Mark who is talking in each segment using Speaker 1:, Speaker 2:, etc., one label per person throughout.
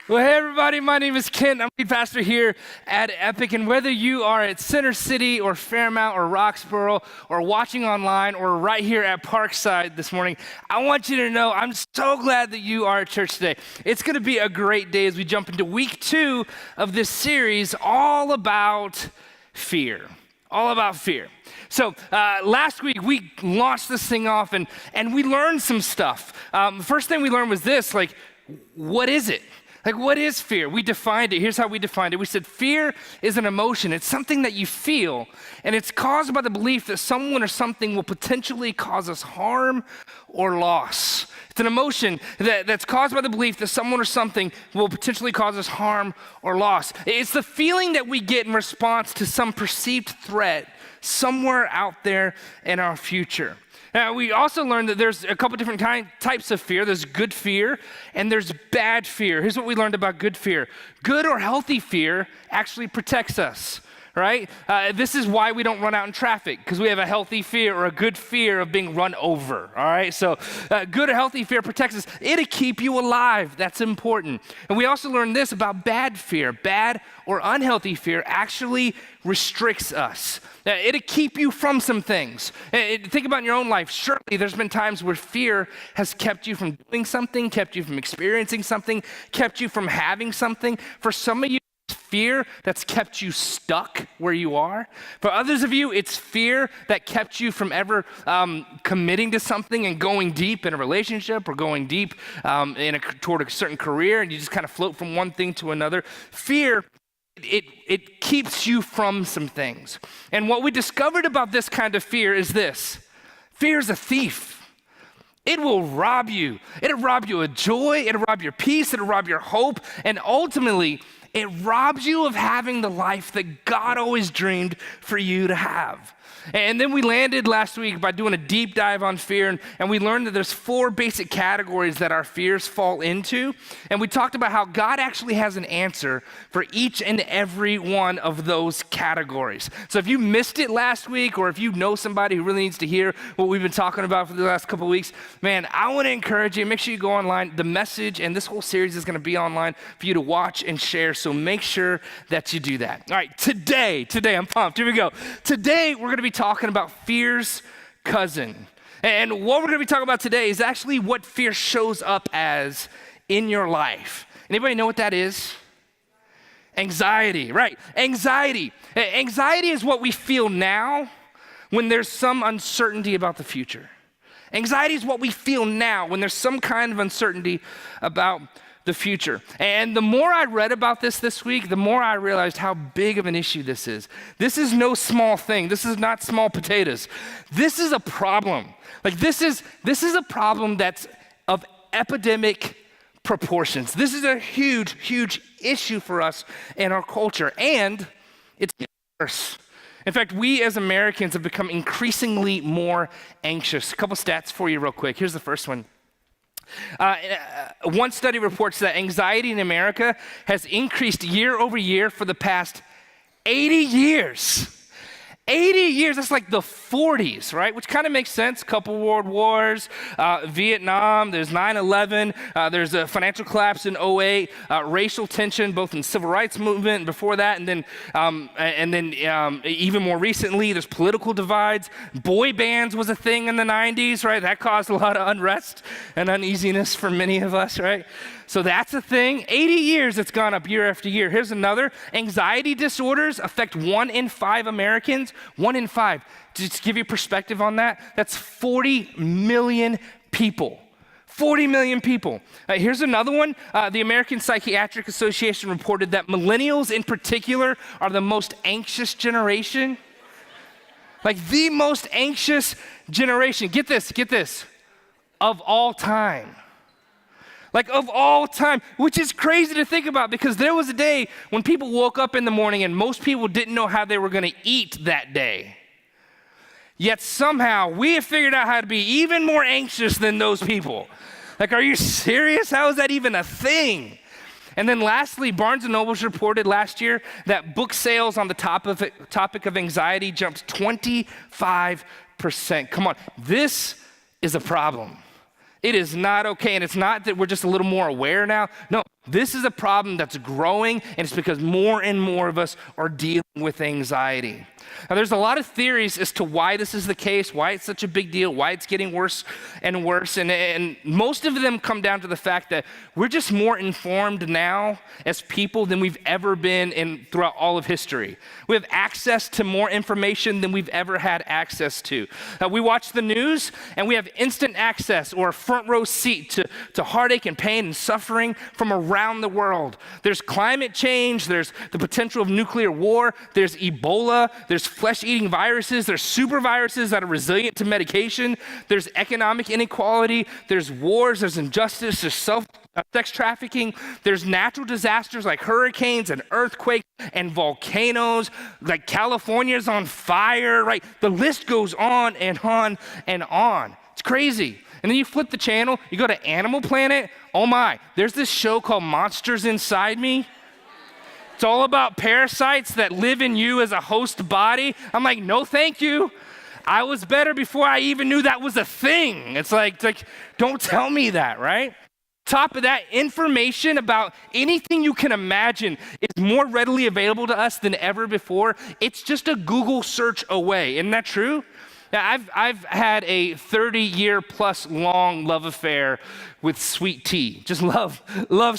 Speaker 1: Well, hey everybody, my name is Ken. I'm the pastor here at Epic, and whether you are at Center City or Fairmount or Roxborough or watching online or right here at Parkside this morning, I want you to know I'm so glad that you are at church today. It's going to be a great day as we jump into week 2 of this series all about fear. All about fear. So last week we launched this thing off and we learned some stuff. The first thing we learned was this, what is it? What is fear? We defined it. Here's how we defined it. We said fear is an emotion. It's something that you feel, and it's caused by the belief that someone or something will potentially cause us harm or loss. It's an emotion that's caused by the belief that someone or something will potentially cause us harm or loss. It's the feeling that we get in response to some perceived threat somewhere out there in our future. Now, we also learned that there's a couple different types of fear. There's good fear and there's bad fear. Here's what we learned about good fear. Good or healthy fear actually protects us, right? This is why we don't run out in traffic, because we have a healthy fear or a good fear of being run over, all right? So good or healthy fear protects us. It'll keep you alive. That's important. And we also learned this about bad fear. Bad or unhealthy fear actually restricts us. It'll keep you from some things. Think about in your own life. Surely there's been times where fear has kept you from doing something, kept you from experiencing something, kept you from having something. For some of you, it's fear that's kept you stuck where you are. For others of you, it's fear that kept you from ever committing to something and going deep in a relationship or going deep toward a certain career, and you just kind of float from one thing to another. Fear, it keeps you from some things. And what we discovered about this kind of fear is this. Fear is a thief. It will rob you. It'll rob you of joy. It'll rob your peace. It'll rob your hope. And ultimately, it robs you of having the life that God always dreamed for you to have. And then we landed last week by doing a deep dive on fear, and we learned that there's 4 basic categories that our fears fall into. And we talked about how God actually has an answer for each and every one of those categories. So if you missed it last week, or if you know somebody who really needs to hear what we've been talking about for the last couple of weeks, man, I want to encourage you, make sure you go online. The message and this whole series is going to be online for you to watch and share, so make sure that you do that. All right, today, I'm pumped. Here we go. Today, we're going to be talking about fear's cousin. And what we're going to be talking about today is actually what fear shows up as in your life. Anybody know what that is? Anxiety, right? Anxiety. Anxiety is what we feel now when there's some uncertainty about the future. Anxiety is what we feel now when there's some kind of uncertainty about the future. And the more I read about this week, the more I realized how big of an issue this is. This is no small thing. This is not small potatoes. This is a problem. This is a problem that's of epidemic proportions. This is a huge, huge issue for us in our culture, and it's worse. In fact, we as Americans have become increasingly more anxious. A couple stats for you real quick. Here's the first one. One study reports that anxiety in America has increased year over year for the past 80 years. 80 years, that's like the 40s, right? Which kind of makes sense. Couple world wars, Vietnam, there's 9/11, there's a financial collapse in 2008, racial tension, both in civil rights movement and before that, and then even more recently, there's political divides. Boy bands was a thing in the 90s, right? That caused a lot of unrest and uneasiness for many of us, right? So that's a thing. 80 years it's gone up year after year. Here's another. Anxiety disorders affect 1 in 5 Americans. 1 in 5. Just to give you perspective on that, that's 40 million people. 40 million people. Here's another one. The American Psychiatric Association reported that millennials in particular are the most anxious generation. The most anxious generation. Get this. Of all time. Of all time, which is crazy to think about, because there was a day when people woke up in the morning and most people didn't know how they were going to eat that day. Yet somehow we have figured out how to be even more anxious than those people. Are you serious? How is that even a thing? And then lastly, Barnes & Noble's reported last year that book sales on the topic of anxiety jumped 25%. Come on, this is a problem. It is not okay, and it's not that we're just a little more aware now. No, This is a problem that's growing, and it's because more and more of us are dealing with anxiety. Now, there's a lot of theories as to why this is the case, why it's such a big deal, why it's getting worse and worse. And most of them come down to the fact that we're just more informed now as people than we've ever been throughout all of history. We have access to more information than we've ever had access to. We watch the news, and we have instant access or a front row seat to heartache and pain and suffering from around the world. There's climate change, there's the potential of nuclear war, there's Ebola, there's flesh-eating viruses, there's super viruses that are resilient to medication, there's economic inequality, there's wars, there's injustice, there's sex trafficking, there's natural disasters like hurricanes and earthquakes and volcanoes, like California's on fire, right? The list goes on and on and on. It's crazy. And then you flip the channel, you go to Animal Planet, oh my, there's this show called Monsters Inside Me. It's all about parasites that live in you as a host body. I'm like, no, thank you. I was better before I even knew that was a thing. It's like don't tell me that, right? Top of that, information about anything you can imagine is more readily available to us than ever before. It's just a Google search away. Isn't that true? Now, I've had a 30-year plus long love affair with sweet tea. Just love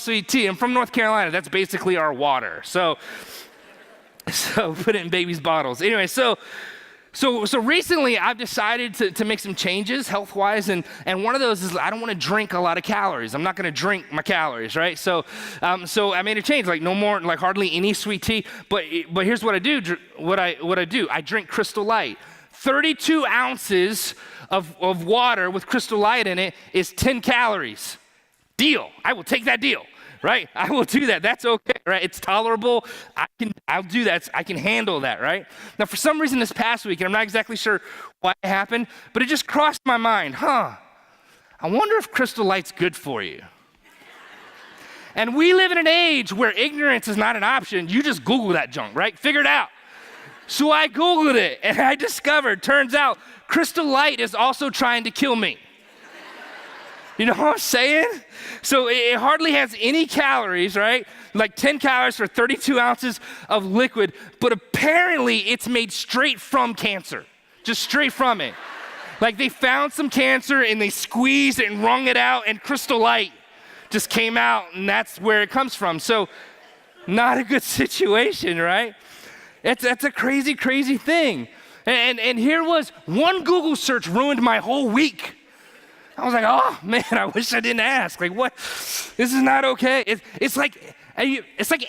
Speaker 1: sweet tea. I'm from North Carolina. That's basically our water. So put it in babies' bottles. Anyway, so recently I've decided to make some changes health-wise, and one of those is I don't want to drink a lot of calories. I'm not going to drink my calories, right? So I made a change, like no more, like hardly any sweet tea. But here's what I do. What I do. I drink Crystal Light. 32 ounces of water with Crystal Light in it is 10 calories. Deal. I will take that deal, right? I will do that. That's okay, right? It's tolerable. I'll do that. I can handle that, right? Now, for some reason this past week, and I'm not exactly sure why it happened, but it just crossed my mind, I wonder if Crystal Light's good for you. And we live in an age where ignorance is not an option. You just Google that junk, right? Figure it out. So I Googled it, and I discovered, turns out, Crystal Light is also trying to kill me. You know what I'm saying? So it hardly has any calories, right? Like 10 calories for 32 ounces of liquid, but apparently it's made straight from cancer, just straight from it. Like they found some cancer, and they squeezed it and wrung it out, and Crystal Light just came out, and that's where it comes from. So not a good situation, right? That's a crazy, crazy thing. And here was one Google search ruined my whole week. I was like, oh man, I wish I didn't ask. Like what? This is not okay. It's like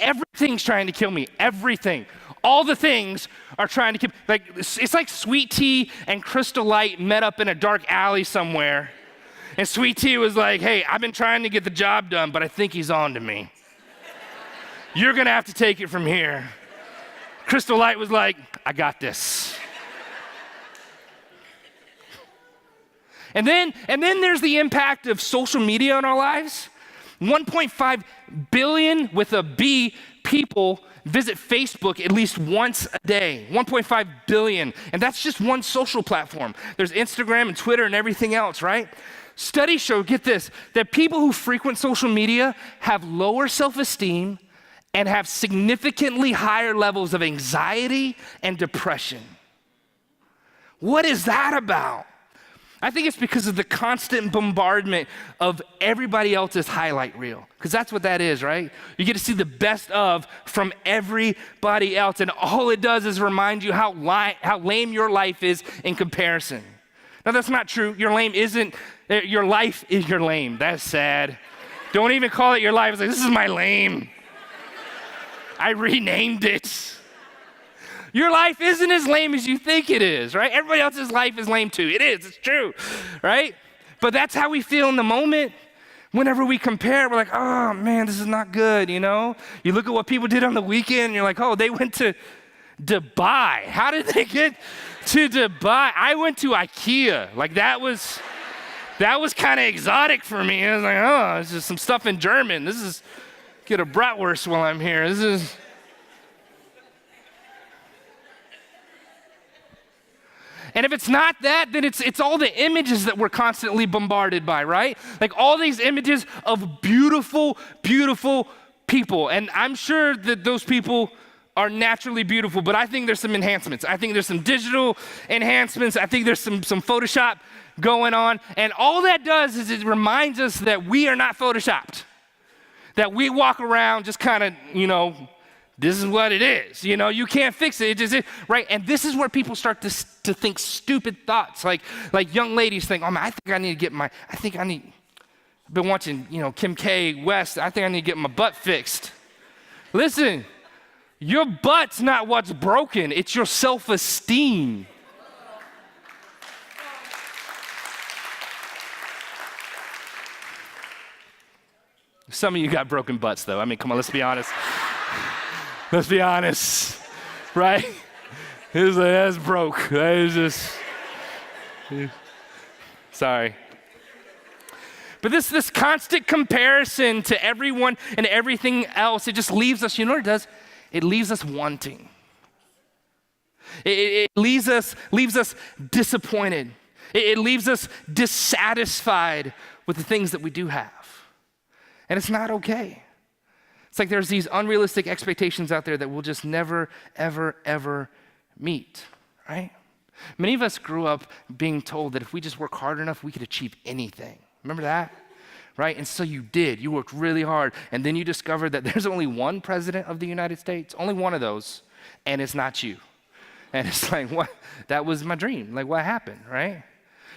Speaker 1: everything's trying to kill me. Everything. All the things are trying to kill. Like it's like sweet tea and Crystal Light met up in a dark alley somewhere. And sweet tea was like, hey, I've been trying to get the job done, but I think he's on to me. You're gonna have to take it from here. Crystal Light was like, I got this. And then there's the impact of social media in our lives. 1.5 billion with a B people visit Facebook at least once a day. 1.5 billion. And that's just one social platform. There's Instagram and Twitter and everything else, right? Studies show, get this, that people who frequent social media have lower self-esteem and have significantly higher levels of anxiety and depression. What is that about? I think it's because of the constant bombardment of everybody else's highlight reel, because that's what that is, right? You get to see the best of from everybody else, and all it does is remind you how lame your life is in comparison. Now, that's not true. Your life is your lame. That's sad. Don't even call it your life. It's like, this is my lame. I renamed it. Your life isn't as lame as you think it is, right? Everybody else's life is lame too. It is, it's true, right? But that's how we feel in the moment. Whenever we compare, we're like, oh man, this is not good, you know? You look at what people did on the weekend, and you're like, oh, they went to Dubai. How did they get to Dubai? I went to IKEA. Like that was kind of exotic for me. I was like, oh, this is some stuff in German. Get a bratwurst while I'm here. And if it's not that, then it's all the images that we're constantly bombarded by, right? Like all these images of beautiful, beautiful people. And I'm sure that those people are naturally beautiful, but I think there's some enhancements. I think there's some digital enhancements. I think there's some Photoshop going on. And all that does is it reminds us that we are not Photoshopped. That we walk around just kind of, this is what it is. You can't fix it. It just is, right? And this is where people start to think stupid thoughts. Like young ladies think, oh man, I've been watching, Kim K. West. I think I need to get my butt fixed. Listen, your butt's not what's broken. It's your self-esteem. Some of you got broken butts, though. I mean, come on, let's be honest. Let's be honest, right? That's broke. That is just, sorry. But this constant comparison to everyone and everything else, it just leaves us, you know what it does? It leaves us wanting. It leaves us disappointed. It leaves us dissatisfied with the things that we do have. And it's not okay. It's like there's these unrealistic expectations out there that we'll just never, ever, ever meet, right? Many of us grew up being told that if we just work hard enough, we could achieve anything. Remember that? Right? And so you did. You worked really hard. And then you discovered that there's only one president of the United States, only one of those, and it's not you. And it's like, what? That was my dream. Like, what happened, right?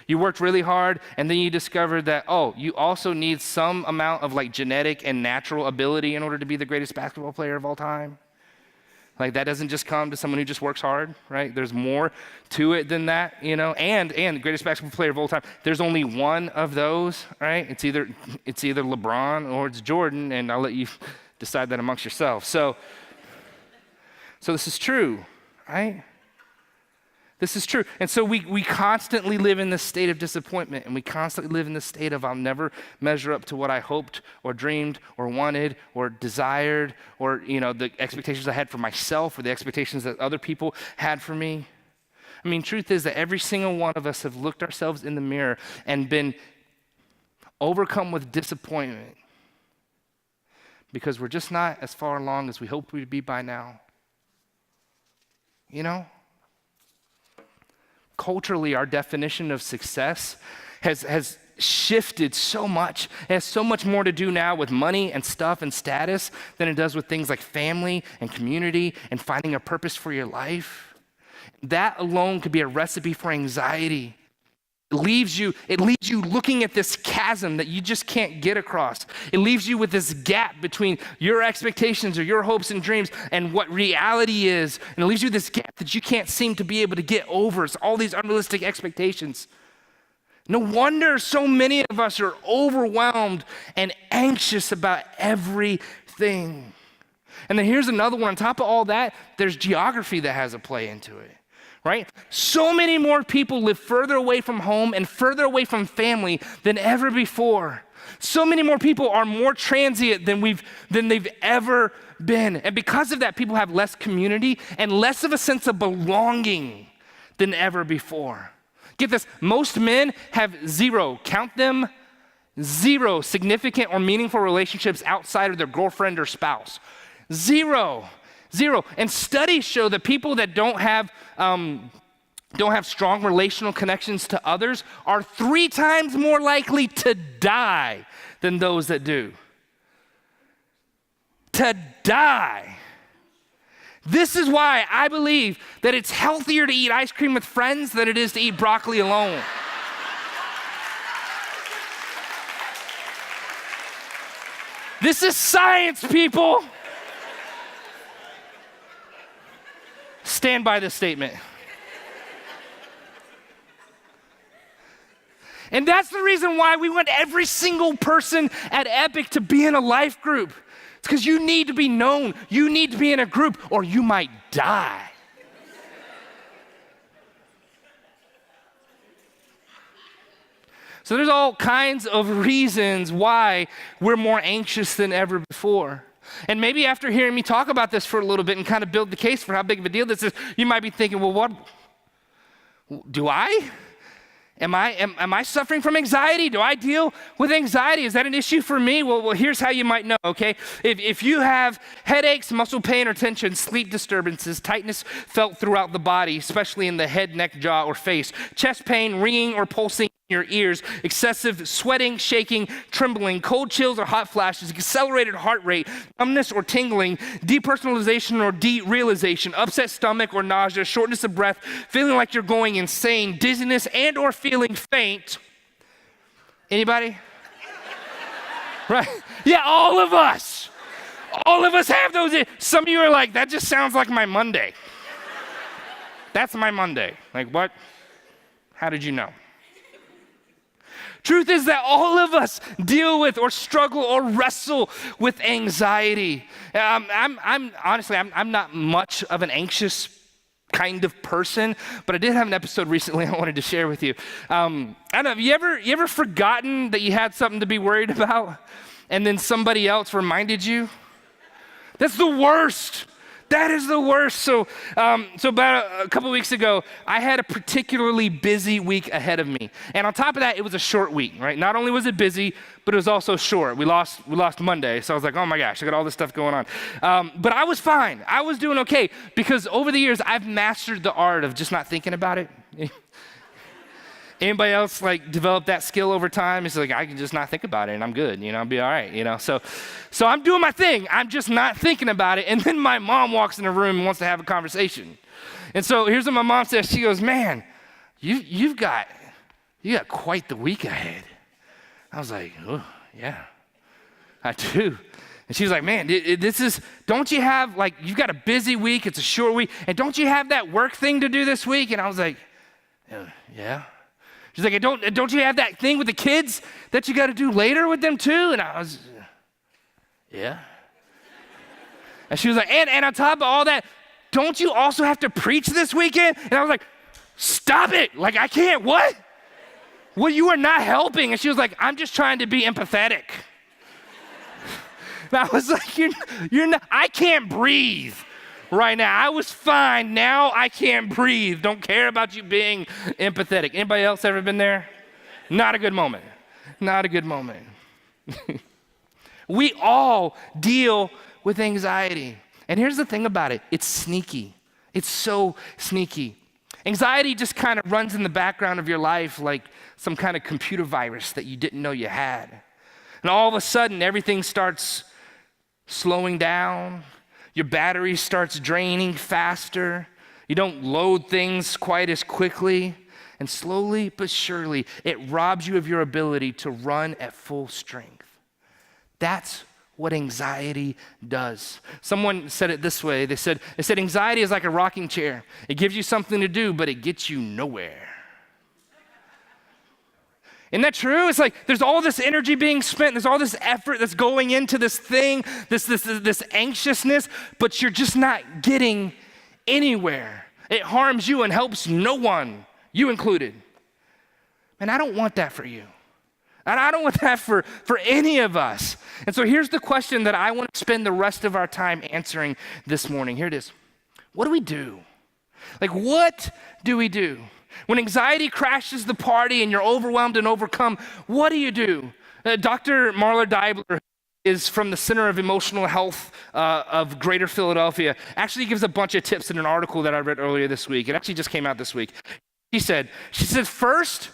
Speaker 1: You worked really hard, and then you discovered that, you also need some amount of like genetic and natural ability in order to be the greatest basketball player of all time. Like that doesn't just come to someone who just works hard, right? There's more to it than that, and the greatest basketball player of all time. There's only one of those, right? It's either LeBron or it's Jordan, and I'll let you decide that amongst yourselves. So this is true, right? This is true. And so we constantly live in this state of disappointment, and we constantly live in this state of I'll never measure up to what I hoped or dreamed or wanted or desired or, the expectations I had for myself or the expectations that other people had for me. I mean, truth is that every single one of us have looked ourselves in the mirror and been overcome with disappointment because we're just not as far along as we hoped we'd be by now. Culturally, our definition of success has shifted so much. It has so much more to do now with money and stuff and status than it does with things like family and community and finding a purpose for your life. That alone could be a recipe for anxiety. It leaves you looking at this chasm that you just can't get across. It leaves you with this gap between your expectations or your hopes and dreams and what reality is. And it leaves you this gap that you can't seem to be able to get over. It's all these unrealistic expectations. No wonder so many of us are overwhelmed and anxious about everything. And then here's another one. On top of all that, there's geography that has a play into it. Right? So many more people live further away from home and further away from family than ever before. So many more people are more transient than they've ever been. And because of that, people have less community and less of a sense of belonging than ever before. Get this, most men have zero significant or meaningful relationships outside of their girlfriend or spouse. Zero. And studies show that people that don't have strong relational connections to others are 3 times more likely to die than those that do. To die. This is why I believe that it's healthier to eat ice cream with friends than it is to eat broccoli alone. This is science, people. Stand by this statement. And that's the reason why we want every single person at Epic to be in a life group. It's because you need to be known. You need to be in a group or you might die. So there's all kinds of reasons why we're more anxious than ever before. And maybe after hearing me talk about this for a little bit and kind of build the case for how big of a deal this is, you might be thinking, well, Do I? Am I suffering from anxiety? Do I deal with anxiety? Is that an issue for me? Well, here's how you might know, okay? If you have headaches, muscle pain or tension, sleep disturbances, tightness felt throughout the body, especially in the head, neck, jaw, or face, chest pain, ringing or pulsing in your ears, excessive sweating, shaking, trembling, cold chills or hot flashes, accelerated heart rate, numbness or tingling, depersonalization or derealization, upset stomach or nausea, shortness of breath, feeling like you're going insane, dizziness and or feeling faint. Anybody? Right? Yeah, all of us. All of us have those. Some of you are like, that just sounds like my Monday. That's my Monday. Like, what? How did you know? Truth is that all of us deal with or struggle or wrestle with anxiety. I'm honestly not much of an anxious kind of person, but I did have an episode recently I wanted to share with you. I don't know, have you ever forgotten that you had something to be worried about, and then somebody else reminded you? That's the worst. That is the worst. So about a couple weeks ago, I had a particularly busy week ahead of me. And on top of that, it was a short week, right? Not only was it busy, but it was also short. We lost Monday. So I was like, oh my gosh, I got all this stuff going on. But I was fine. I was doing okay because over the years, I've mastered the art of just not thinking about it. Anybody else like develop that skill over time? It's like, I can just not think about it and I'm good, I'll be all right, So I'm doing my thing. I'm just not thinking about it. And then my mom walks in the room and wants to have a conversation. And so here's what my mom says. She goes, man, you got quite the week ahead. I was like, oh, yeah, I do. And she's like, man, don't you have, like, you've got a busy week, it's a short week, and don't you have that work thing to do this week? And I was like, yeah. She's like, don't you have that thing with the kids that you got to do later with them too? And I was, yeah. And she was like, and on top of all that, don't you also have to preach this weekend? And I was like, stop it. Like, I can't, what? Well, you are not helping. And she was like, I'm just trying to be empathetic. And I was like, you're not, I can't breathe right now. I was fine. Now I can't breathe. Don't care about you being empathetic. Anybody else ever been there? Not a good moment. Not a good moment. We all deal with anxiety. And here's the thing about it. It's sneaky. It's so sneaky. Anxiety just kind of runs in the background of your life like some kind of computer virus that you didn't know you had. And all of a sudden, everything starts slowing down. Your battery starts draining faster. You don't load things quite as quickly. And slowly but surely, it robs you of your ability to run at full strength. That's what anxiety does. Someone said it this way. They said anxiety is like a rocking chair. It gives you something to do, but it gets you nowhere. Isn't that true? It's like there's all this energy being spent, there's all this effort that's going into this thing, this anxiousness, but you're just not getting anywhere. It harms you and helps no one, you included. And I don't want that for you. And I don't want that for any of us. And so here's the question that I want to spend the rest of our time answering this morning. Here it is. What do we do? Like, what do we do? When anxiety crashes the party and you're overwhelmed and overcome, what do you do? Dr. Marla Deibler is from the Center of Emotional Health of Greater Philadelphia. Actually gives a bunch of tips in an article that I read earlier this week. It actually just came out this week. She said, first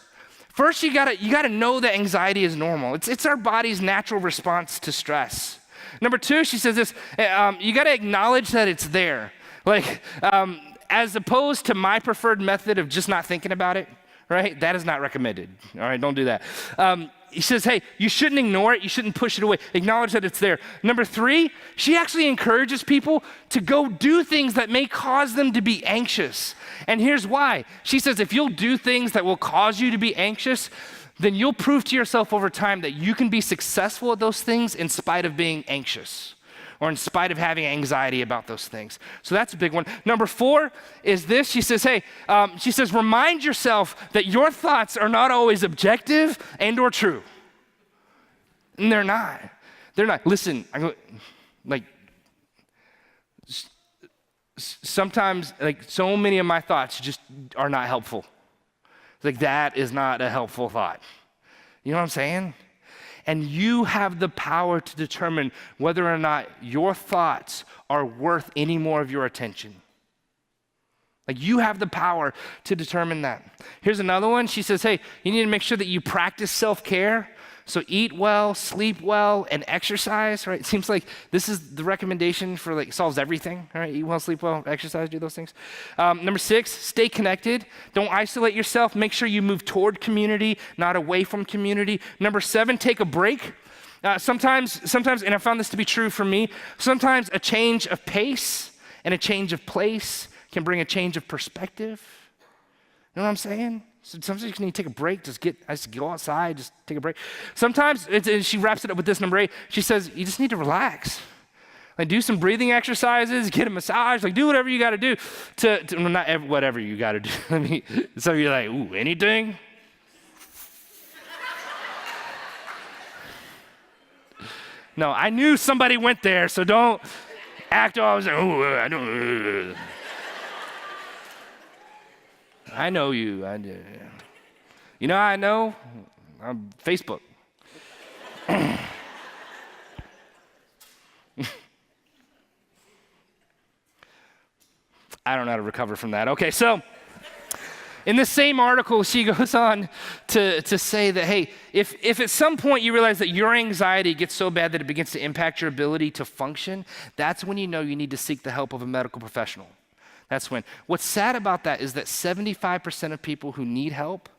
Speaker 1: you gotta know that anxiety is normal. It's our body's natural response to stress. Number two, she says this, you gotta acknowledge that it's there. Like, as opposed to my preferred method of just not thinking about it, right? That is not recommended. All right, don't do that. He says, hey, you shouldn't ignore it. You shouldn't push it away. Acknowledge that it's there. Number three, she actually encourages people to go do things that may cause them to be anxious. And here's why. She says, if you'll do things that will cause you to be anxious, then you'll prove to yourself over time that you can be successful at those things in spite of being anxious, or in spite of having anxiety about those things. So that's a big one. Number four is this. She says, remind yourself that your thoughts are not always objective and or true. And they're not. They're not. Listen, sometimes, like, so many of my thoughts just are not helpful. It's like, that is not a helpful thought. You know what I'm saying? And you have the power to determine whether or not your thoughts are worth any more of your attention. Like, you have the power to determine that. Here's another one. She says, hey, you need to make sure that you practice self-care. So eat well, sleep well, and exercise, right? It seems like this is the recommendation for, like, solves everything, right? Eat well, sleep well, exercise, do those things. Number 6, stay connected. Don't isolate yourself. Make sure you move toward community, not away from community. Number 7, take a break. Sometimes, and I found this to be true for me, sometimes a change of pace and a change of place can bring a change of perspective. You know what I'm saying? So sometimes you need to take a break, just go outside, just take a break. Sometimes, she wraps it up with this, number 8, she says, you just need to relax. Like, do some breathing exercises, get a massage, like, do whatever you gotta do well, not whatever you gotta do. Some of you are like, ooh, anything? No, I knew somebody went there, so don't act all, I was like, ooh, I don't. I know you. You know how I know? I'm Facebook. I don't know how to recover from that. Okay, so in the same article, she goes on to say that, hey, if at some point you realize that your anxiety gets so bad that it begins to impact your ability to function, that's when you know you need to seek the help of a medical professional. That's when. What's sad about that is that 75% of people who need help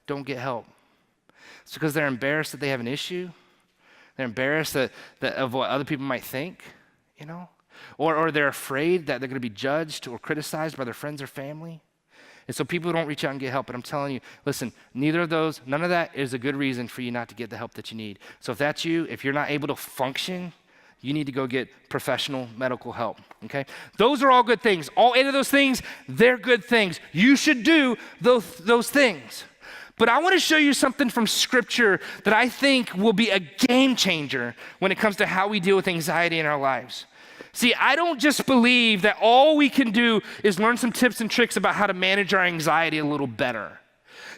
Speaker 1: don't get help. It's because they're embarrassed that they have an issue. They're embarrassed that of what other people might think, you know? Or they're afraid that they're going to be judged or criticized by their friends or family. And so people don't reach out and get help. But I'm telling you, listen, none of that is a good reason for you not to get the help that you need. So if that's you, if you're not able to function, you need to go get professional medical help, okay? Those are all good things. All 8 of those things, they're good things. You should do those things. But I want to show you something from Scripture that I think will be a game changer when it comes to how we deal with anxiety in our lives. See, I don't just believe that all we can do is learn some tips and tricks about how to manage our anxiety a little better.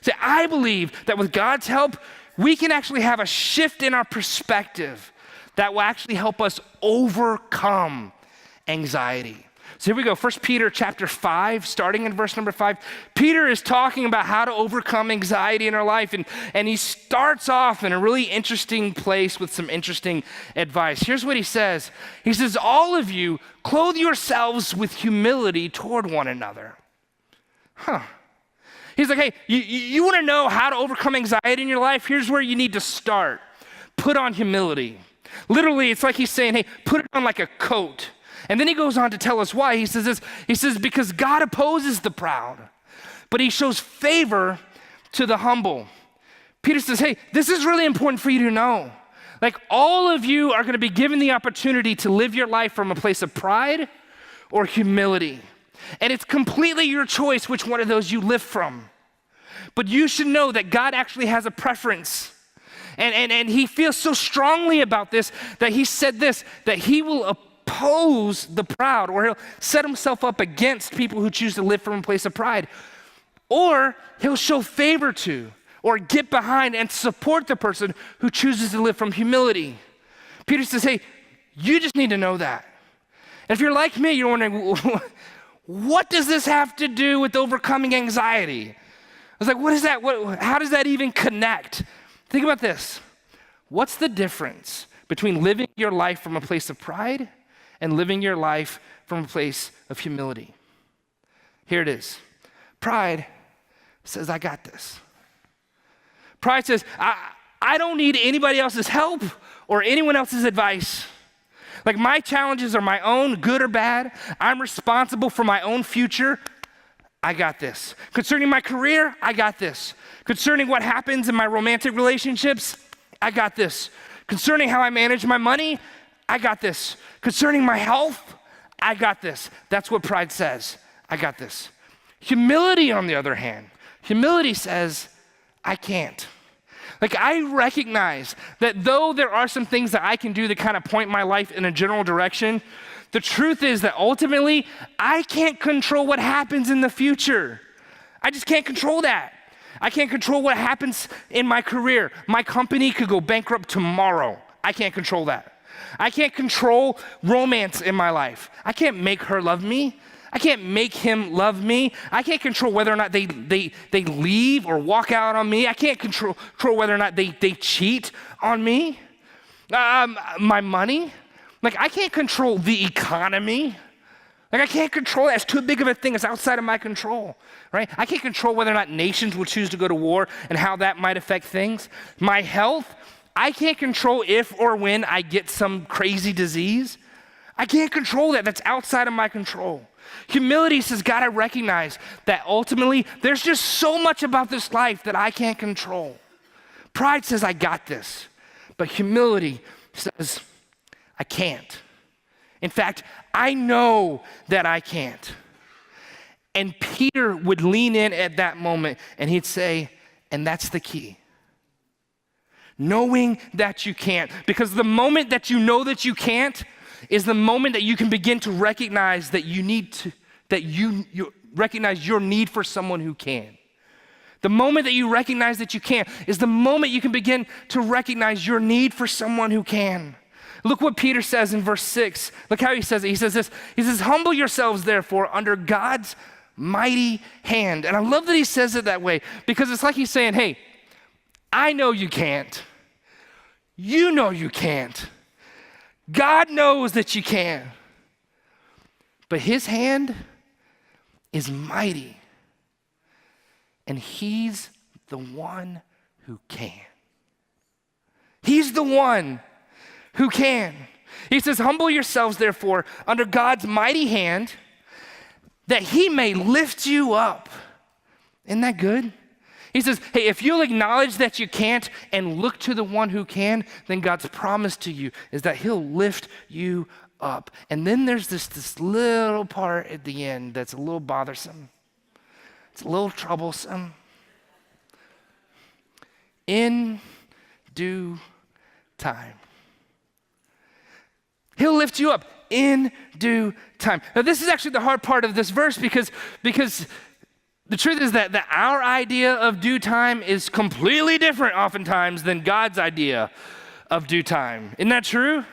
Speaker 1: See, I believe that with God's help, we can actually have a shift in our perspective that will actually help us overcome anxiety. So here we go, 1 Peter chapter 5, starting in verse number 5. Peter is talking about how to overcome anxiety in our life, and he starts off in a really interesting place with some interesting advice. Here's what he says. He says, all of you, clothe yourselves with humility toward one another. He's like, hey, you wanna know how to overcome anxiety in your life? Here's where you need to start. Put on humility. Literally, it's like he's saying, hey, put it on like a coat. And then he goes on to tell us why. He says this, he says, because God opposes the proud, but he shows favor to the humble. Peter says, hey, this is really important for you to know. Like, all of you are gonna be given the opportunity to live your life from a place of pride or humility. And it's completely your choice which one of those you live from. But you should know that God actually has a preference. And he feels so strongly about this that he said this, that he will oppose the proud, or he'll set himself up against people who choose to live from a place of pride. Or he'll show favor to, or get behind and support the person who chooses to live from humility. Peter says, hey, you just need to know that. And if you're like me, you're wondering, what does this have to do with overcoming anxiety? I was like, what is that? How does that even connect? Think about this. What's the difference between living your life from a place of pride and living your life from a place of humility? Here it is. Pride says, I got this. Pride says, I don't need anybody else's help or anyone else's advice. Like, my challenges are my own, good or bad. I'm responsible for my own future. I got this. Concerning my career, I got this. Concerning what happens in my romantic relationships, I got this. Concerning how I manage my money, I got this. Concerning my health, I got this. That's what pride says. I got this. Humility, on the other hand, humility says, I can't. Like, I recognize that though there are some things that I can do that kind of point my life in a general direction, the truth is that ultimately, I can't control what happens in the future. I just can't control that. I can't control what happens in my career. My company could go bankrupt tomorrow. I can't control that. I can't control romance in my life. I can't make her love me. I can't make him love me. I can't control whether or not they leave or walk out on me. I can't control whether or not they cheat on me. My money. Like, I can't control the economy. Like, I can't control it. It's too big of a thing. It's outside of my control, right? I can't control whether or not nations will choose to go to war and how that might affect things. My health, I can't control if or when I get some crazy disease. I can't control that. That's outside of my control. Humility says, God, I recognize that ultimately there's just so much about this life that I can't control. Pride says, I got this. But humility says, I can't. In fact, I know that I can't. And Peter would lean in at that moment and he'd say, and that's the key. Knowing that you can't. Because the moment that you know that you can't is the moment that you can begin to recognize that you recognize your need for someone who can. The moment that you recognize that you can't is the moment you can begin to recognize your need for someone who can. Look what Peter says in verse 6. Look how he says it. He says this. He says, humble yourselves therefore under God's mighty hand. And I love that he says it that way because it's like he's saying, hey, I know you can't. You know you can't. God knows that you can. But his hand is mighty. And he's the one who can. He's the one who can. He says, humble yourselves, therefore, under God's mighty hand, that he may lift you up. Isn't that good? He says, hey, if you'll acknowledge that you can't and look to the one who can, then God's promise to you is that he'll lift you up. And then there's this little part at the end that's a little bothersome. It's a little troublesome. In due time. He'll lift you up in due time. Now, this is actually the hard part of this verse because the truth is that our idea of due time is completely different oftentimes than God's idea of due time. Isn't that true?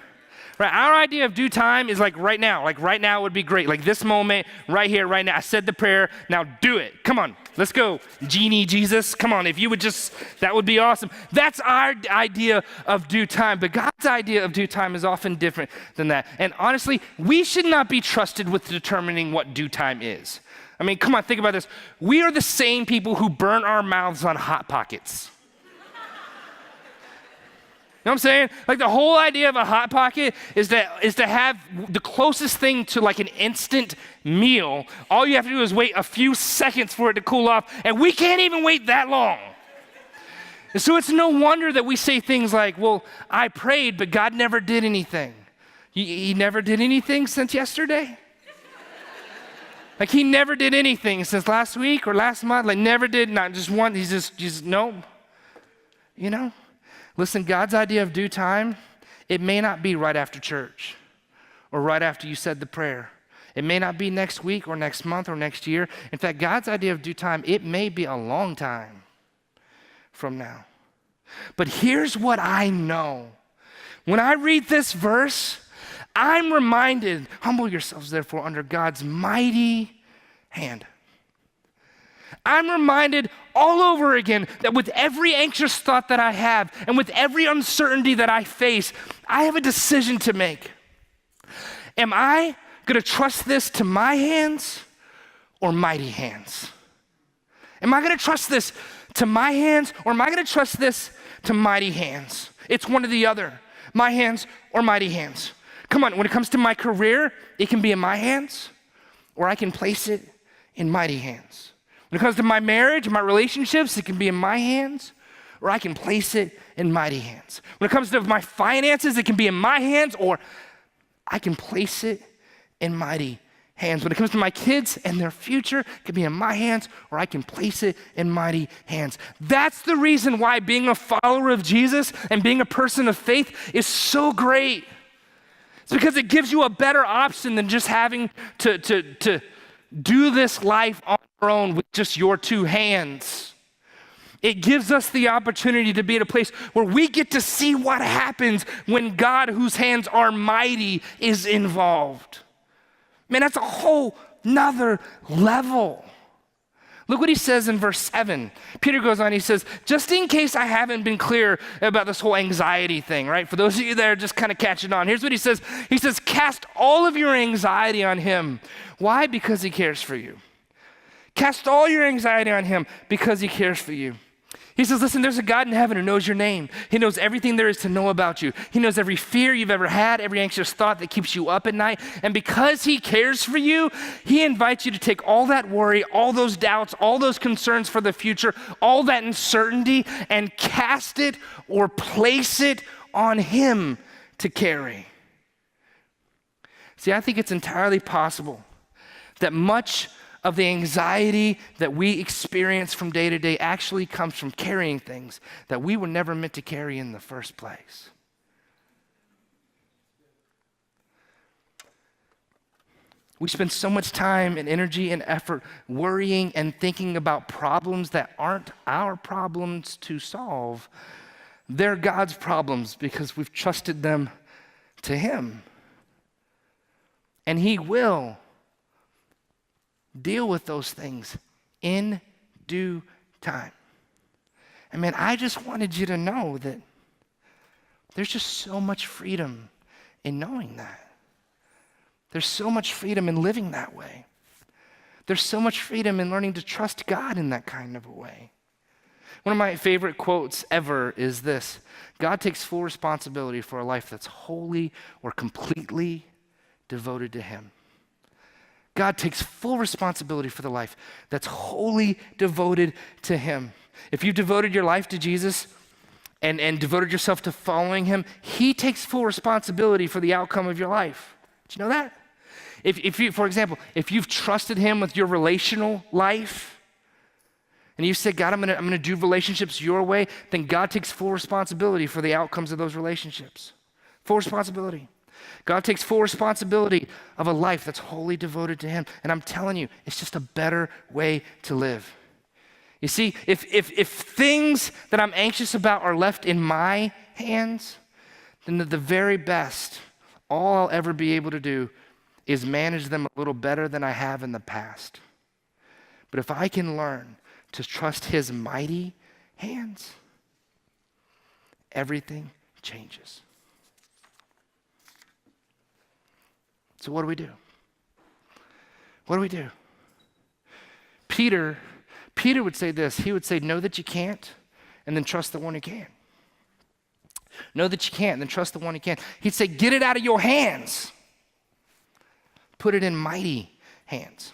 Speaker 1: Right? Our idea of due time is like right now. Like right now would be great. Like this moment, right here, right now. I said the prayer. Now do it. Come on. Let's go. Genie Jesus. Come on. If you would just, that would be awesome. That's our idea of due time. But God's idea of due time is often different than that. And honestly, we should not be trusted with determining what due time is. I mean, come on, think about this. We are the same people who burn our mouths on Hot Pockets. You know what I'm saying? Like the whole idea of a Hot Pocket is to have the closest thing to like an instant meal. All you have to do is wait a few seconds for it to cool off, and we can't even wait that long. And so it's no wonder that we say things like, well, I prayed, but God never did anything. He never did anything since yesterday? Like he never did anything since last week or last month, like never did, not just one, he's just no. You know? Listen, God's idea of due time, it may not be right after church or right after you said the prayer. It may not be next week or next month or next year. In fact, God's idea of due time, it may be a long time from now. But here's what I know. When I read this verse, I'm reminded, humble yourselves therefore under God's mighty hand. I'm reminded all over again that with every anxious thought that I have and with every uncertainty that I face, I have a decision to make. Am I going to trust this to my hands or mighty hands? Am I going to trust this to my hands or am I going to trust this to mighty hands? It's one or the other, my hands or mighty hands. Come on, when it comes to my career, it can be in my hands or I can place it in mighty hands. When it comes to my marriage, my relationships, it can be in my hands or I can place it in mighty hands. When it comes to my finances, it can be in my hands or I can place it in mighty hands. When it comes to my kids and their future, it can be in my hands or I can place it in mighty hands. That's the reason why being a follower of Jesus and being a person of faith is so great. It's because it gives you a better option than just having to do this life on your own with just your two hands. It gives us the opportunity to be at a place where we get to see what happens when God, whose hands are mighty, is involved. Man, that's a whole nother level. Look what he says in verse 7. Peter goes on, he says, just in case I haven't been clear about this whole anxiety thing, right? For those of you that are just kind of catching on, here's what he says. He says, cast all of your anxiety on him. Why? Because he cares for you. Cast all your anxiety on him because he cares for you. He says, listen, there's a God in heaven who knows your name. He knows everything there is to know about you. He knows every fear you've ever had, every anxious thought that keeps you up at night. And because he cares for you, he invites you to take all that worry, all those doubts, all those concerns for the future, all that uncertainty, and cast it or place it on him to carry. See, I think it's entirely possible that much of the anxiety that we experience from day to day actually comes from carrying things that we were never meant to carry in the first place. We spend so much time and energy and effort worrying and thinking about problems that aren't our problems to solve. They're God's problems because we've trusted them to him. And he will deal with those things in due time. And man, I just wanted you to know that there's just so much freedom in knowing that. There's so much freedom in living that way. There's so much freedom in learning to trust God in that kind of a way. One of my favorite quotes ever is this: God takes full responsibility for a life that's wholly or completely devoted to him. God takes full responsibility for the life that's wholly devoted to him. If you've devoted your life to Jesus and devoted yourself to following him, he takes full responsibility for the outcome of your life. Did you know that? If you, for example, if you've trusted him with your relational life and you said, God, I'm gonna do relationships your way, then God takes full responsibility for the outcomes of those relationships. Full responsibility. God takes full responsibility of a life that's wholly devoted to him. And I'm telling you, it's just a better way to live. You see, if things that I'm anxious about are left in my hands, then the very best, all I'll ever be able to do is manage them a little better than I have in the past. But if I can learn to trust his mighty hands, everything changes. So what do we do? What do we do? Peter would say this. He would say, know that you can't, and then trust the one who can. Know that you can't, and then trust the one who can. He'd say, get it out of your hands. Put it in mighty hands.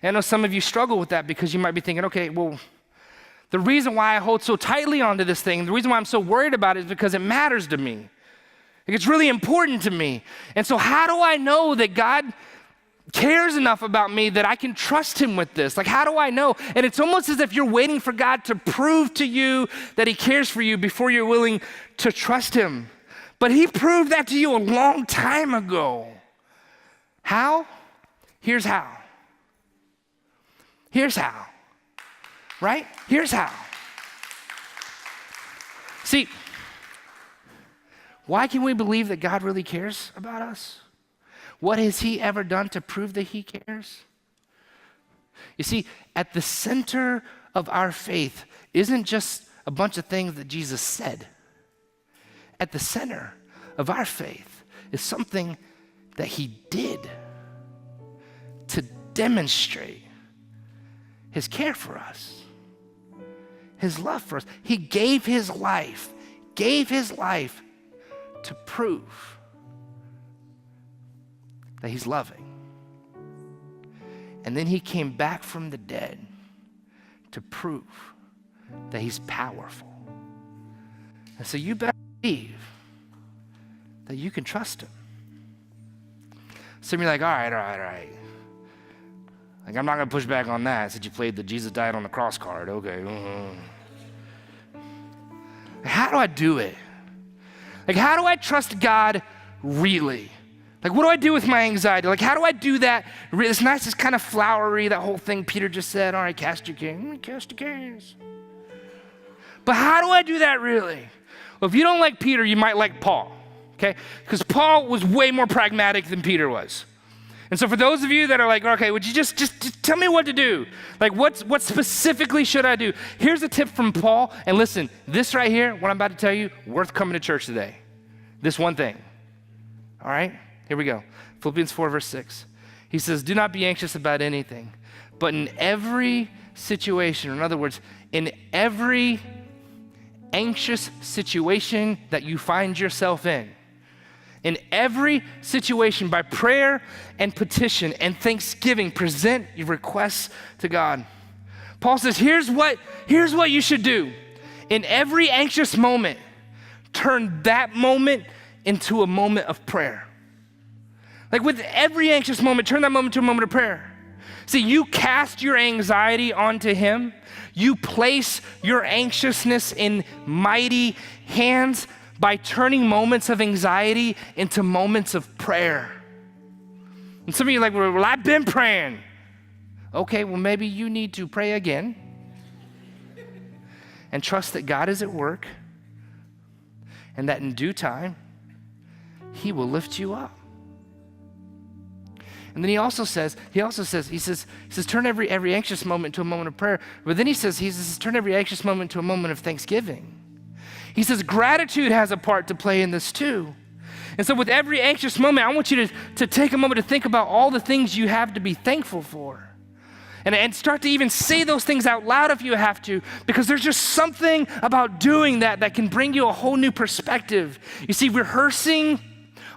Speaker 1: And I know some of you struggle with that because you might be thinking, okay, well, the reason why I hold so tightly onto this thing, the reason why I'm so worried about it is because it matters to me. It's really important to me. And so how do I know that God cares enough about me that I can trust him with this? Like, how do I know? And it's almost as if you're waiting for God to prove to you that he cares for you before you're willing to trust him. But he proved that to you a long time ago. How? Here's how. Here's how. Right? Here's how. See, why can we believe that God really cares about us? What has he ever done to prove that he cares? You see, at the center of our faith isn't just a bunch of things that Jesus said. At the center of our faith is something that he did to demonstrate his care for us, his love for us. He gave his life to prove that he's loving. And then he came back from the dead to prove that he's powerful. And so you better believe that you can trust him. Some of you are like, all right. Like, I'm not going to push back on that since you played the Jesus died on the cross card. Okay. How do I do it? Like, how do I trust God really? Like, what do I do with my anxiety? Like, how do I do that? It's nice, it's kind of flowery, that whole thing Peter just said. All right, cast your cares. Cast your cares. But how do I do that really? Well, if you don't like Peter, you might like Paul, okay? Because Paul was way more pragmatic than Peter was. And so for those of you that are like, okay, would you just tell me what to do? Like what specifically should I do? Here's a tip from Paul. And listen, this right here, what I'm about to tell you, worth coming to church today. This one thing. All right, here we go. Philippians 4, verse 6. He says, do not be anxious about anything, but in every situation, or in other words, in every anxious situation that you find yourself in every situation, by prayer and petition and thanksgiving, present your requests to God. Paul says, here's what you should do. In every anxious moment, turn that moment into a moment of prayer. Like with every anxious moment, turn that moment to a moment of prayer. See, you cast your anxiety onto him. You place your anxiousness in mighty hands by turning moments of anxiety into moments of prayer. And some of you are like, well, I've been praying. Okay, well, maybe you need to pray again and trust that God is at work and that in due time, he will lift you up. And then he says, turn every anxious moment into a moment of prayer. But then he says, turn every anxious moment into a moment of thanksgiving. He says, gratitude has a part to play in this too. And so with every anxious moment, I want you to take a moment to think about all the things you have to be thankful for. And start to even say those things out loud if you have to, because there's just something about doing that can bring you a whole new perspective. You see, rehearsing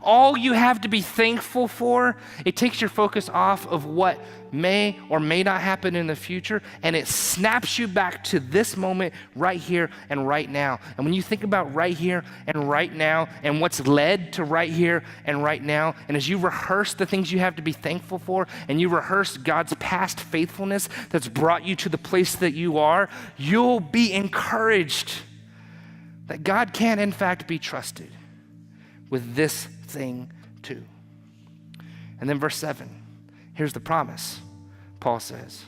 Speaker 1: all you have to be thankful for, it takes your focus off of what may or may not happen in the future, and it snaps you back to this moment right here and right now. And when you think about right here and right now and what's led to right here and right now, and as you rehearse the things you have to be thankful for, and you rehearse God's past faithfulness that's brought you to the place that you are, you'll be encouraged that God can in fact be trusted with this thing too. And then verse 7, here's the promise. Paul says,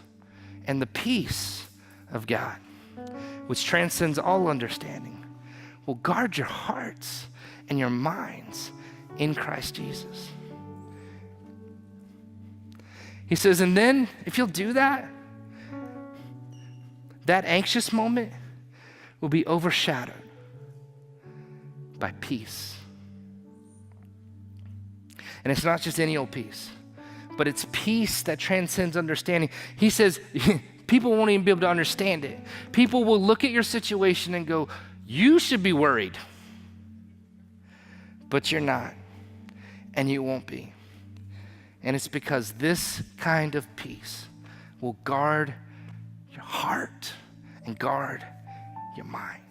Speaker 1: and the peace of God, which transcends all understanding, will guard your hearts and your minds in Christ Jesus. He says, and then if you'll do that, that anxious moment will be overshadowed by peace. And it's not just any old peace, but it's peace that transcends understanding. He says, people won't even be able to understand it. People will look at your situation and go, you should be worried. But you're not, and you won't be. And it's because this kind of peace will guard your heart and guard your mind.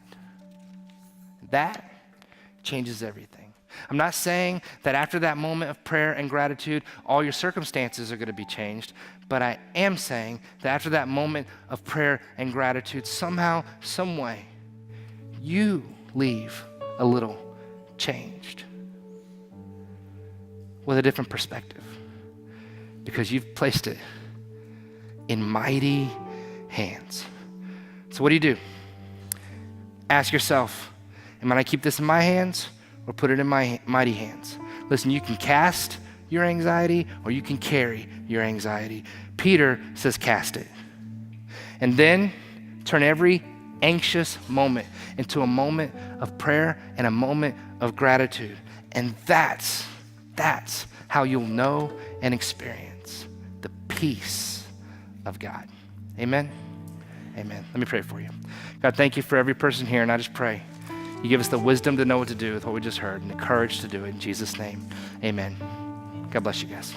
Speaker 1: That changes everything. I'm not saying that after that moment of prayer and gratitude, all your circumstances are going to be changed, but I am saying that after that moment of prayer and gratitude, somehow, some way, you leave a little changed with a different perspective because you've placed it in mighty hands. So what do? Ask yourself, am I going to keep this in my hands or put it in my mighty hands? Listen, you can cast your anxiety or you can carry your anxiety. Peter says cast it. And then turn every anxious moment into a moment of prayer and a moment of gratitude. And that's how you'll know and experience the peace of God. Amen? Amen. Let me pray for you. God, thank you for every person here, and I just pray you give us the wisdom to know what to do with what we just heard and the courage to do it. In Jesus' name, amen. God bless you guys.